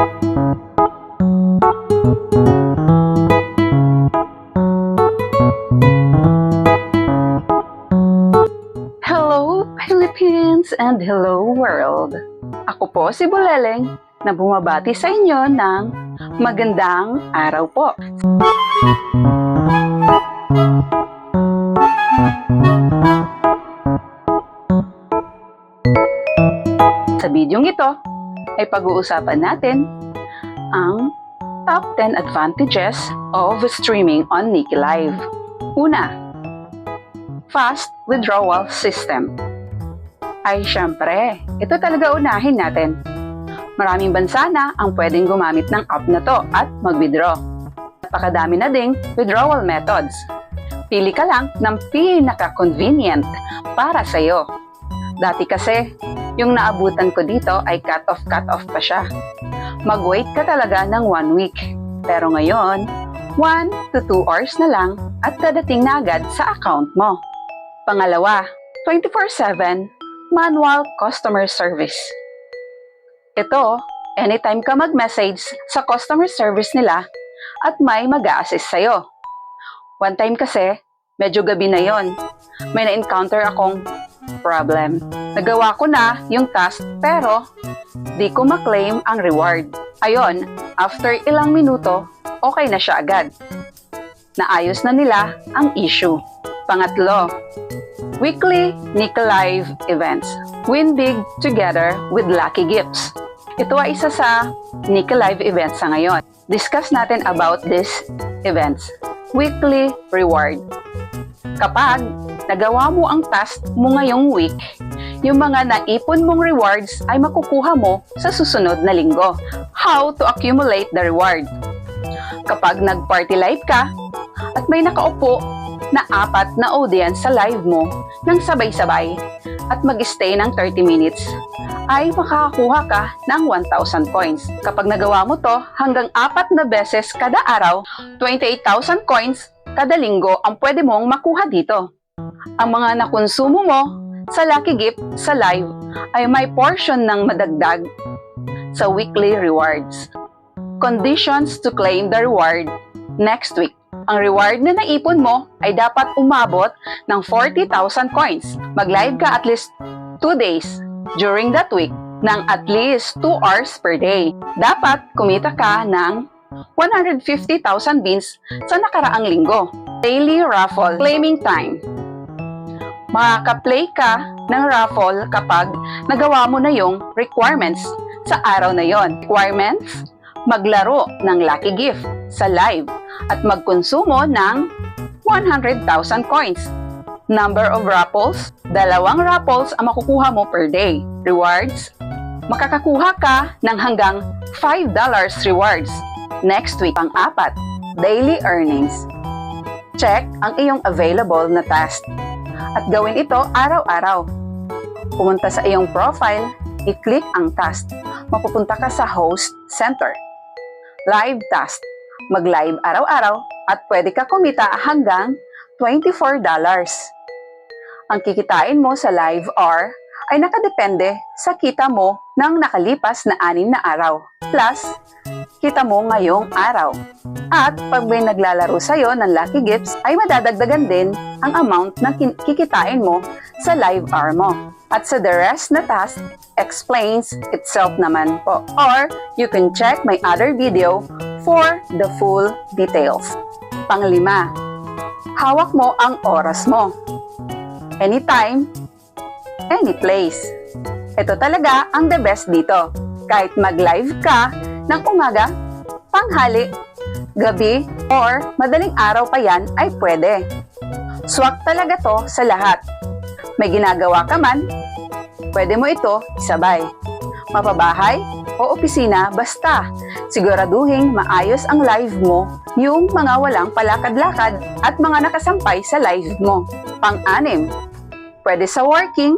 Hello Philippines and hello world! Ako po si Buleleng na bumabati sa inyo ng magandang araw po. Sa bidyong ito ay pag-uusapan natin ang top 10 advantages of streaming on Niki Live. Una, fast withdrawal system. Ay syempre, ito talaga unahin natin. Maraming bansa na ang pwedeng gumamit ng app na to at mag-withdraw. Napakadami na ding withdrawal methods. Pili ka lang ng pinaka-convenient para sa'yo. Dati kasi, yung naabutan ko dito ay cut-off pa siya. Mag-wait ka talaga ng 1 week. Pero ngayon, 1 to 2 hours na lang at dadating na agad sa account mo. Pangalawa, 24/7 manual customer service. Ito, anytime ka mag-message sa customer service nila at may mag-a-assist sa'yo. One time kasi, medyo gabi na yon, may na-encounter akong problem. Nagawa ko na yung task pero di ko ma-claim ang reward. Ayon, after ilang minuto, okay na siya agad. Naayos na nila ang issue. Pangatlo, weekly Niki Live events. Win big together with lucky gifts. Ito ay isa sa Niki Live events sa ngayon. Discuss natin about these events. Weekly reward. Kapag nagawa mo ang task mo ngayong week, yung mga naipon mong rewards ay makukuha mo sa susunod na linggo. How to accumulate the reward? Kapag nag-party live ka at may nakaupo na 4 na audience sa live mo nang sabay-sabay at mag-stay ng 30 minutes, ay makakakuha ka ng 1,000 coins. Kapag nagawa mo to hanggang 4 na beses kada araw, 28,000 coins kada linggo ang pwede mong makuha dito. Ang mga nakonsumo mo sa lucky gift sa live ay may portion ng madagdag sa weekly rewards. Conditions to claim the reward next week. Ang reward na naipon mo ay dapat umabot ng 40,000 coins. Mag-live ka at least 2 days during that week ng at least 2 hours per day. Dapat kumita ka ng 150,000 beans sa nakaraang linggo. Daily raffle claiming time. Makaka-play ka ng raffle kapag nagawa mo na yung requirements sa araw na yon. Requirements, maglaro ng lucky gift sa live at magkonsumo ng 100,000 coins. Number of raffles, 2 raffles ang makukuha mo per day. Rewards, makakakuha ka ng hanggang $5 rewards. Next week, pang-4, daily earnings. Check ang iyong available na task at gawin ito araw-araw. Pumunta sa iyong profile, i-click ang task. Mapupunta ka sa host center. Live task. Mag-live araw-araw at pwede ka kumita hanggang $24. Ang kikitain mo sa live hour ay nakadepende sa kita mo ng nakalipas na 6 na araw. Plus, kita mo ngayong araw. At pag may naglalaro sa'yo ng lucky gifts, ay madadagdagan din ang amount na kikitain mo sa live hour mo. At sa the rest na task, explains itself naman po. Or, you can check my other video for the full details. Panglima, hawak mo ang oras mo. Anytime, any place. Ito talaga ang the best dito. Kahit mag-live ka ng umaga, tanghali, gabi, or madaling araw pa yan ay pwede. Swak talaga to sa lahat. May ginagawa ka man, pwede mo ito isabay. Mapabahay o opisina, basta siguraduhin maayos ang live mo, yung mga walang palakad-lakad at mga nakasampay sa live mo. Pang-6, pwede sa working,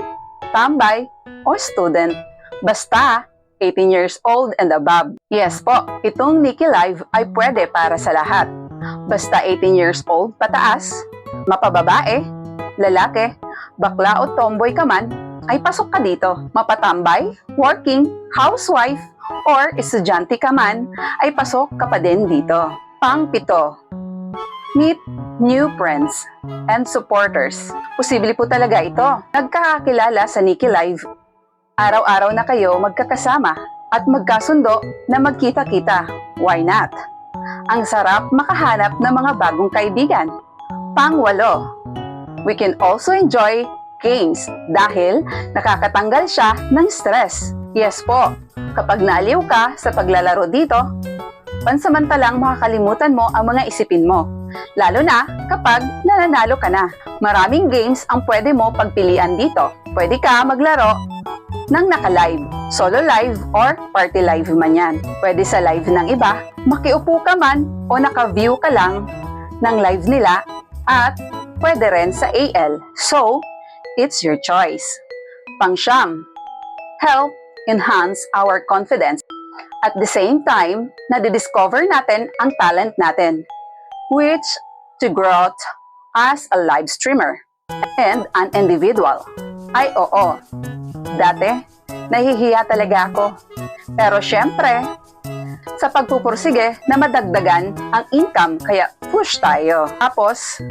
tambay, o student. Basta 18 years old and above. Yes po, itong Niki Live ay pwede para sa lahat. Basta 18 years old pataas, mapababae, lalaki, bakla o tomboy ka man, ay pasok ka dito. Mapatambay, working, housewife, or estudyante ka man, ay pasok ka pa din dito. Pang-pito, meet new friends and supporters. Posible po talaga ito. Nagkakakilala sa Nikki Live. Araw-araw na kayo magkakasama at magkasundo na magkita-kita. Why not? Ang sarap makahanap ng mga bagong kaibigan. Pang-walo, we can also enjoy games dahil nakakatanggal siya ng stress. Yes po, kapag naaliw ka sa paglalaro dito, pansamantalang makakalimutan mo ang mga isipin mo. Lalo na kapag nananalo ka na. Maraming games ang pwede mo pagpilian dito. Pwede ka maglaro ng naka-live, solo live, or party live man yan. Pwede sa live ng iba, makiupo ka man o naka-view ka lang ng live nila at pwede rin sa AL. So, it's your choice. Pang-siyam, help enhance our confidence. At the same time, nadidiscover natin ang talent natin, which to grow as a live streamer and an individual. Ay oo, dati nahihiya talaga ako. Pero syempre, sa pagpupursige na madagdagan ang income, kaya push tayo. Tapos,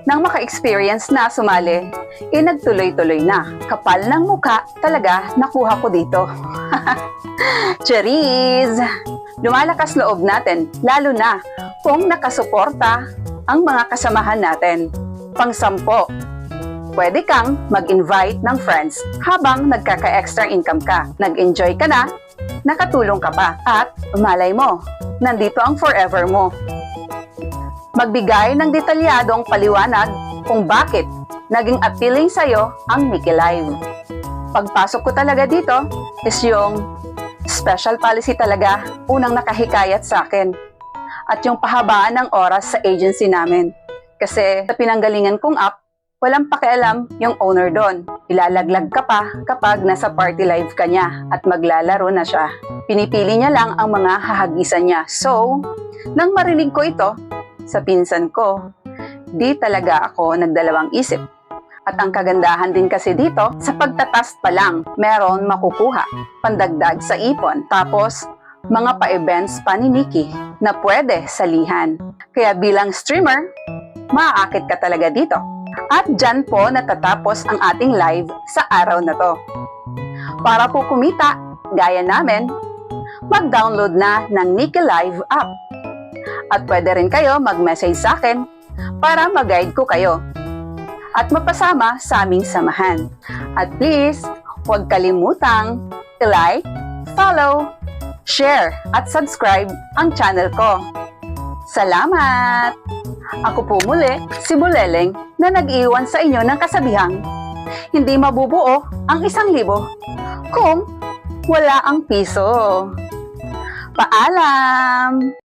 nang maka-experience na sumali, nagtuloy-tuloy na. Kapal ng mukha talaga nakuha ko dito. Cheers! Lumalakas loob natin, lalo na kung nakasuporta ang mga kasamahan natin. Pang-sampo, pwede kang mag-invite ng friends habang nagkaka-extra income ka. Nag-enjoy ka na, nakatulong ka pa, at malay mo, nandito ang forever mo. Magbigay ng detalyadong paliwanag kung bakit naging appealing sa'yo ang Nikki Live. Pagpasok ko talaga dito is yung special policy talaga unang nakahikayat sa akin. At yung pahabaan ng oras sa agency namin. Kasi sa pinanggalingan kong app, walang pakialam yung owner doon. Ilalaglag ka pa kapag nasa party live ka niya at maglalaro na siya. Pinipili niya lang ang mga hahagisan niya. So, nang marinig ko ito sa pinsan ko, di talaga ako nagdalawang isip. At ang kagandahan din kasi dito, sa pagtatast pa lang, meron makukuha, pandagdag sa ipon. Tapos, mga pa-events pa ni Nikki na pwede salihan. Kaya bilang streamer, maaakit ka talaga dito. At dyan po natatapos ang ating live sa araw na to. Para po kumita, gaya namin, mag-download na ng Nikki Live app. At pwede rin kayo mag-message sa akin para mag-guide ko kayo at mapasama sa aming samahan. At please, huwag kalimutang i-like, follow, share at subscribe ang channel ko. Salamat! Ako po muli, si Buleleng, na nag-iwan sa inyo ng kasabihang, hindi mabubuo ang 1,000 kung wala ang piso. Paalam!